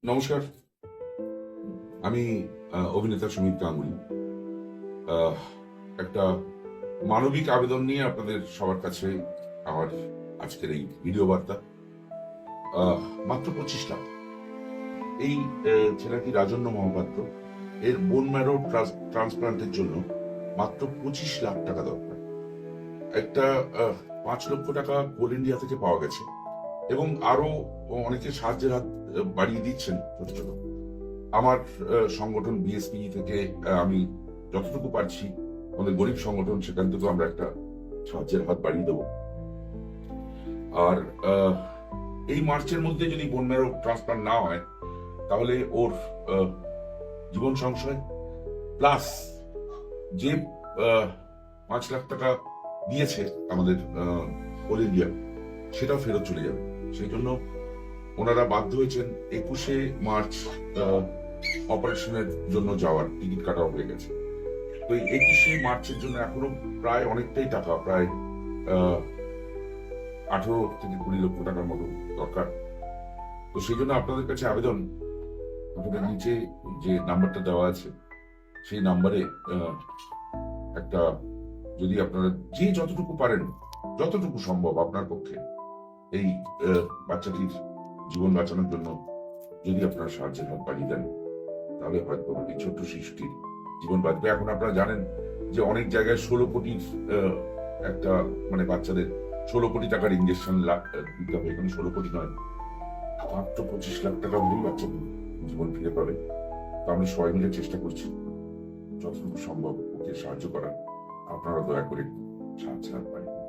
নমস্কার, আমি অভিনেতা সুমিত গাঙ্গুলি। একটা মানবিক আবেদন নিয়ে আপনাদের সবার কাছে আমার আজকের এই ভিডিও বার্তা। মাত্র 25 লাখ। এই ছেলেটি রাজন্য মহাপাত্র, এর বোন ম্যারো ট্রান্সপ্লান্টের জন্য মাত্র 25 লাখ টাকা দরকার। একটা 5 লক্ষ টাকা কোল ইন্ডিয়া থেকে পাওয়া গেছে এবং আরো অনেকে সাহায্যের হাত বাড়িয়ে দিচ্ছেন ছোট ছোট। আমার সংগঠন বিএসপি থেকে আমি যতটুকু পারছি, আমাদের গরিব সংগঠন, সেখান থেকে আমরা একটা সাহায্যের হাত বাড়িয়ে দেবো। আর এই মার্চের মধ্যে যদি বোন ম্যারো ট্রান্সপ্লান্ট না হয়, তাহলে ওর জীবন সংশয় প্লাস যে 5 লাখ টাকা দিয়েছে আমাদের অল ইন্ডিয়া, সেটাও ফেরত চলে যাবে। সেই জন্য ওনারা বাধ্য হয়েছেন 21শে মার্চ অপারেশনের জন্য যাওয়ার টিকিট কাটা হয়ে গেছে। তো এই 21শে মার্চের জন্য এখনো প্রায় অনেকটাই টাকা, প্রায় 18 থেকে 20 লক্ষ টাকার মতো দরকার। তো সেই জন্য আপনাদের কাছে আবেদন, আপনাদের নিচে যে নাম্বারটা দেওয়া আছে সেই নাম্বারে একটা, যদি আপনারা যে যতটুকু পারেন, যতটুকু সম্ভব আপনার পক্ষে, এই বাচ্চাটির জীবন বাঁচানোর জন্য যদি আপনারা সাহায্যের হাত বাড়িয়ে দেন, তাহলে হয়তো এই ছোট্ট শিশুটির জীবন বাঁচবে। এখন আপনারা জানেন যে অনেক জায়গায় 16 কোটির একটা, মানে বাচ্চাদের 16 কোটি টাকার ইঞ্জেকশন দিতে হবে। এখানে 16 কোটি নয়, মাত্র 25 লাখ টাকা হলেই বাচ্চা জীবন ফিরে পাবে। তো আমরা সবাই মিলে চেষ্টা করছি যতটুকু সম্ভব ওকে সাহায্য করার। আপনারা দয়া করে সাহায্যের হাত বাড়িয়ে দিন।